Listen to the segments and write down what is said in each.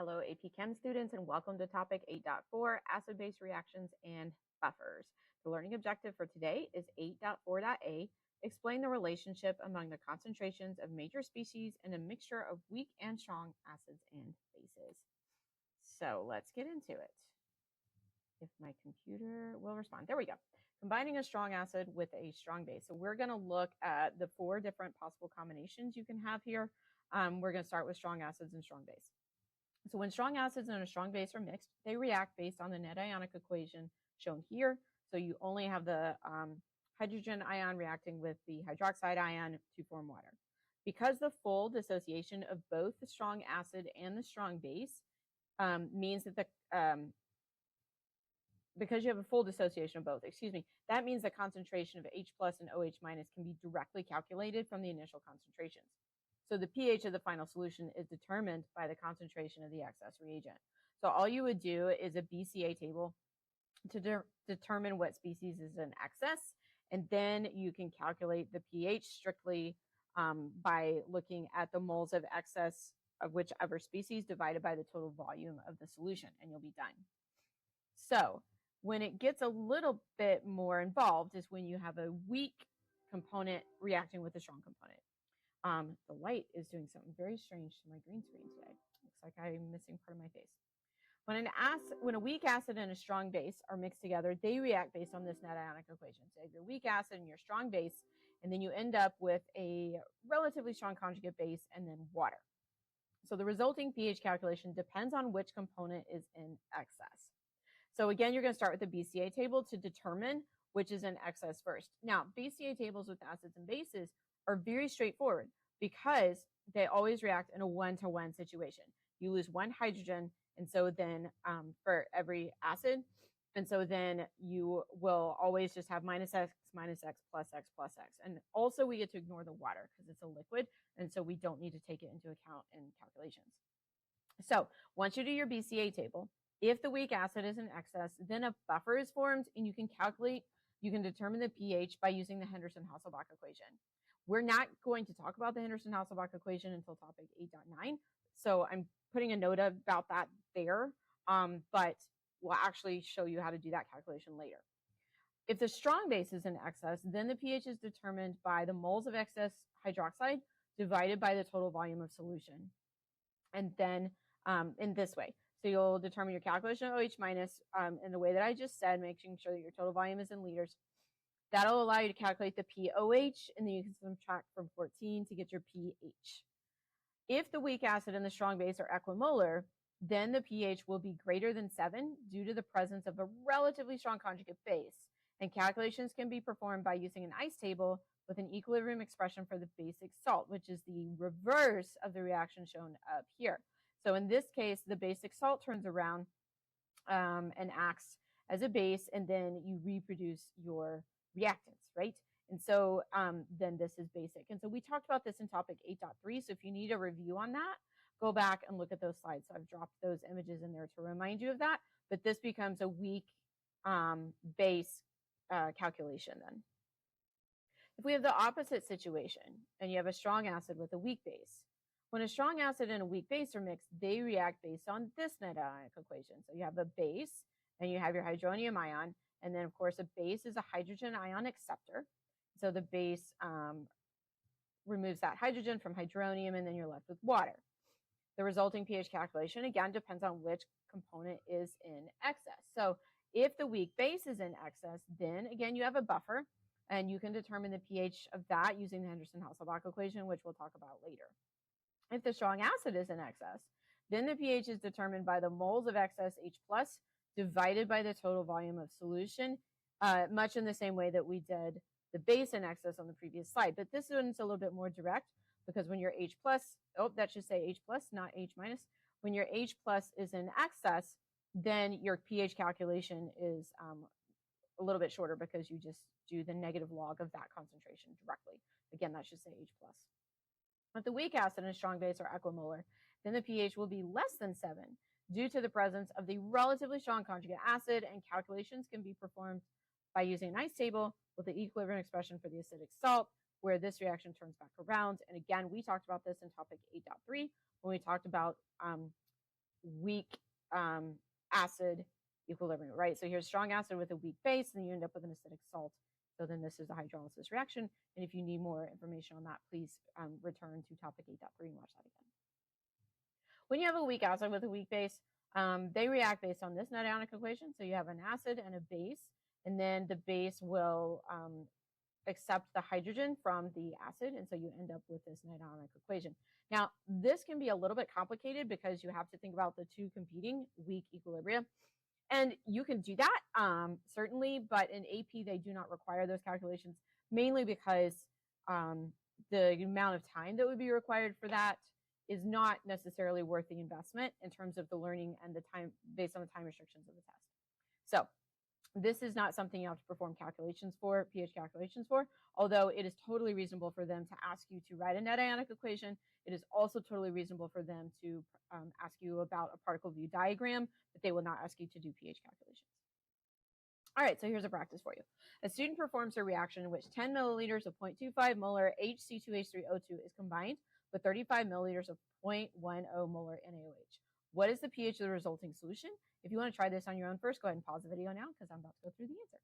Hello, AP Chem students, and welcome to topic 8.4, acid-base reactions and buffers. The learning objective for today is 8.4.a, explain the relationship among the concentrations of major species in a mixture of weak and strong acids and bases. So let's get into it. If my computer will respond. There we go. Combining a strong acid with a strong base. So we're going to look at the 4 different possible combinations you can have here. We're going to start with strong acids and strong base. So when strong acids and a strong base are mixed, they react based on the net ionic equation shown here. So you only have the hydrogen ion reacting with the hydroxide ion to form water. Because the full dissociation of both the strong acid and the strong base means that because you have a full dissociation of both, that means the concentration of H plus and OH minus can be directly calculated from the initial concentrations. So the pH of the final solution is determined by the concentration of the excess reagent. So all you would do is a BCA table to determine what species is in excess, and then you can calculate the pH strictly by looking at the moles of excess of whichever species divided by the total volume of the solution, and you'll be done. So when it gets a little bit more involved is when you have a weak component reacting with a strong component. The light is doing something very strange to my green screen today. Looks like I'm missing part of my face. When a weak acid and a strong base are mixed together, they react based on this net ionic equation. So you have your weak acid and your strong base, and then you end up with a relatively strong conjugate base and then water. So the resulting pH calculation depends on which component is in excess. So again, you're going to start with the BCA table to determine which is in excess first. Now, BCA tables with acids and bases are very straightforward because they always react in a one-to-one situation. You lose one hydrogen, and so then for every acid, and so then you will always just have minus x plus x plus x. And also we get to ignore the water because it's a liquid, and so we don't need to take it into account in calculations. So once you do your BCA table, if the weak acid is in excess, then a buffer is formed, and you can determine the pH by using the Henderson-Hasselbalch equation. We're not going to talk about the Henderson-Hasselbalch equation until topic 8.9, so I'm putting a note about that there, but we'll actually show you how to do that calculation later. If the strong base is in excess, then the pH is determined by the moles of excess hydroxide divided by the total volume of solution, and then in this way. So you'll determine your calculation of OH minus in the way that I just said, making sure that your total volume is in liters. That'll allow you to calculate the pOH, and then you can subtract from 14 to get your pH. If the weak acid and the strong base are equimolar, then the pH will be greater than 7 due to the presence of a relatively strong conjugate base. And calculations can be performed by using an ice table with an equilibrium expression for the basic salt, which is the reverse of the reaction shown up here. So in this case, the basic salt turns around and acts as a base, and then you reproduce your reactants, right? And so then this is basic. And so we talked about this in topic 8.3. So if you need a review on that, go back and look at those slides. So I've dropped those images in there to remind you of that. But this becomes a weak base calculation then. If we have the opposite situation and you have a strong acid with a weak base, when a strong acid and a weak base are mixed, they react based on this net ionic equation. So you have a base and you have your hydronium ion, and then of course a base is a hydrogen ion acceptor. So the base removes that hydrogen from hydronium, and then you're left with water. The resulting pH calculation again depends on which component is in excess. So if the weak base is in excess, then again you have a buffer, and you can determine the pH of that using the Henderson-Hasselbalch equation, which we'll talk about later. If the strong acid is in excess, then the pH is determined by the moles of excess H plus divided by the total volume of solution, much in the same way that we did the base in excess on the previous slide. But this one's a little bit more direct because when your H plus, that should say H plus, not H minus. When your H plus is in excess, then your pH calculation is a little bit shorter because you just do the negative log of that concentration directly. Again, that should say H plus. If the weak acid and strong base are equimolar, then the pH will be less than 7 due to the presence of the relatively strong conjugate acid, and calculations can be performed by using an ice table with the equilibrium expression for the acidic salt, where this reaction turns back around. And again, we talked about this in topic 8.3 when we talked about weak acid equilibrium, right? So here's strong acid with a weak base, and then you end up with an acidic salt. So then this is a hydrolysis reaction. And if you need more information on that, please return to topic 8.3 and watch that again. When you have a weak acid with a weak base, they react based on this net ionic equation. So you have an acid and a base, and then the base will accept the hydrogen from the acid, and so you end up with this net ionic equation. Now, this can be a little bit complicated because you have to think about the two competing weak equilibria. And you can do that, certainly, but in AP, they do not require those calculations, mainly because the amount of time that would be required for that is not necessarily worth the investment in terms of the learning and the time based on the time restrictions of the test. So this is not something you have to perform calculations for, pH calculations for, although it is totally reasonable for them to ask you to write a net ionic equation. It is also totally reasonable for them to ask you about a particle view diagram, but they will not ask you to do pH calculations. All right, so here's a practice for you. A student performs a reaction in which 10 milliliters of 0.25 molar HC2H3O2 is combined with 35 milliliters of 0.10 molar NaOH. What is the pH of the resulting solution? If you want to try this on your own first, go ahead and pause the video now because I'm about to go through the answer.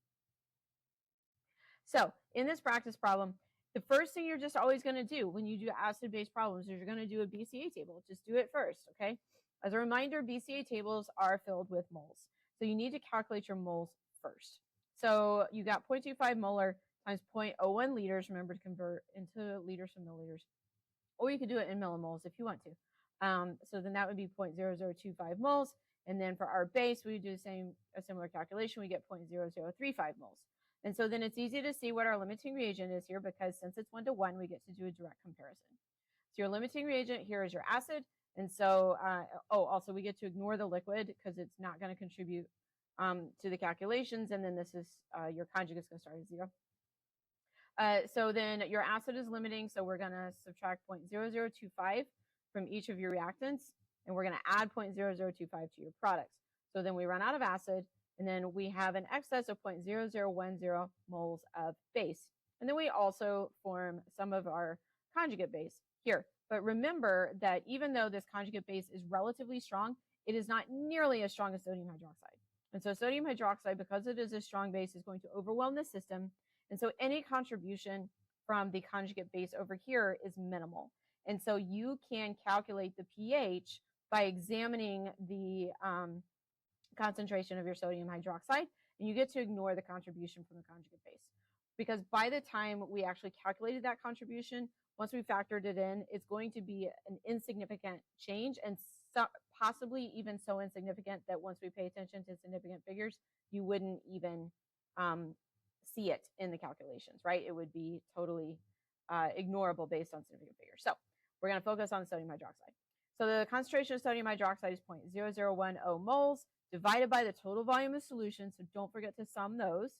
So in this practice problem, the first thing you're just always going to do when you do acid-base problems is you're going to do a BCA table. Just do it first, okay? As a reminder, BCA tables are filled with moles. So you need to calculate your moles first. So you got 0.25 molar times 0.01 liters. Remember to convert into liters from milliliters. Or you could do it in millimoles if you want to. So then that would be 0.0025 moles. And then for our base, we do a similar calculation. We get 0.0035 moles. And so then it's easy to see what our limiting reagent is here because since it's 1-to-1, we get to do a direct comparison. So your limiting reagent here is your acid. And so, also we get to ignore the liquid because it's not going to contribute to the calculations. And then this is your conjugate's going to start at 0. So then your acid is limiting. So we're going to subtract 0.0025 from each of your reactants. And we're going to add 0.0025 to your products. So then we run out of acid. And then we have an excess of 0.0010 moles of base. And then we also form some of our conjugate base here. But remember that even though this conjugate base is relatively strong, it is not nearly as strong as sodium hydroxide. And so sodium hydroxide, because it is a strong base, is going to overwhelm the system. And so any contribution from the conjugate base over here is minimal. And so you can calculate the pH by examining the concentration of your sodium hydroxide, and you get to ignore the contribution from the conjugate base. Because by the time we actually calculated that contribution, once we factored it in, it's going to be an insignificant change, and possibly even so insignificant that once we pay attention to significant figures, you wouldn't even see it in the calculations, right? It would be totally ignorable based on significant figures. So we're going to focus on sodium hydroxide. So the concentration of sodium hydroxide is 0.0010 moles divided by the total volume of solution. So don't forget to sum those.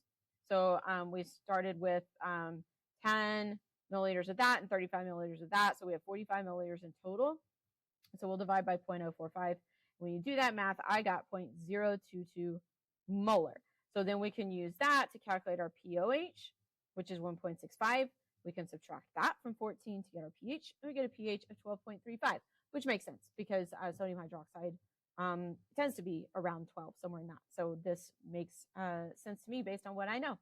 So we started with 10 milliliters of that and 35 milliliters of that. So we have 45 milliliters in total. So we'll divide by 0.045. When you do that math, I got 0.022 molar. So then we can use that to calculate our POH, which is 1.65. We can subtract that from 14 to get our pH, and we get a pH of 12.35, which makes sense because sodium hydroxide tends to be around 12, somewhere in that. So this makes sense to me based on what I know.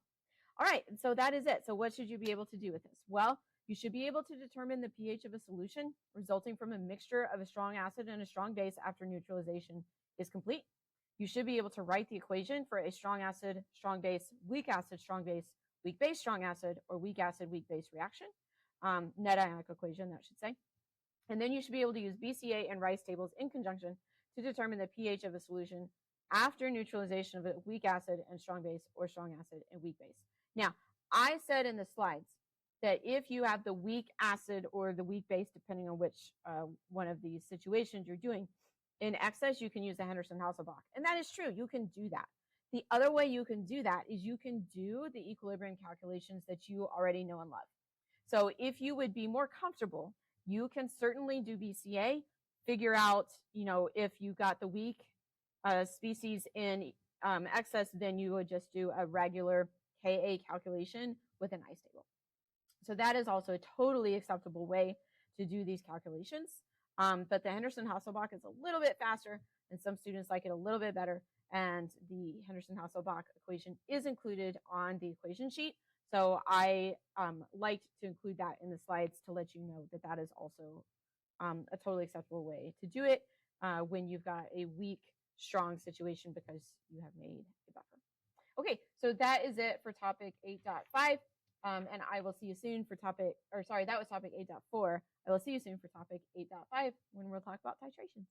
All right, and so that is it. So what should you be able to do with this? Well, you should be able to determine the pH of a solution resulting from a mixture of a strong acid and a strong base after neutralization is complete. You should be able to write the equation for a strong acid, strong base, weak acid, strong base, weak base, strong acid, or weak acid, weak base reaction. Net ionic equation, that should say. And then you should be able to use BCA and Rice tables in conjunction to determine the pH of a solution after neutralization of a weak acid and strong base, or strong acid and weak base. Now, I said in the slides that if you have the weak acid or the weak base, depending on which one of these situations you're doing, in excess, you can use the Henderson-Hasselbalch. And that is true. You can do that. The other way you can do that is you can do the equilibrium calculations that you already know and love. So if you would be more comfortable, you can certainly do BCA, figure out, if you got the weak species in excess, then you would just do a regular Ka calculation with an ice table. So that is also a totally acceptable way to do these calculations. But the Henderson-Hasselbalch is a little bit faster, and some students like it a little bit better. And the Henderson-Hasselbalch equation is included on the equation sheet. So I liked to include that in the slides to let you know that that is also a totally acceptable way to do it when you've got a weak, strong situation because you have made a buffer. Okay, so that is it for topic 8.5. And I will see you soon for topic, or sorry, that was topic 8.4. I will see you soon for topic 8.5 when we'll talk about titrations.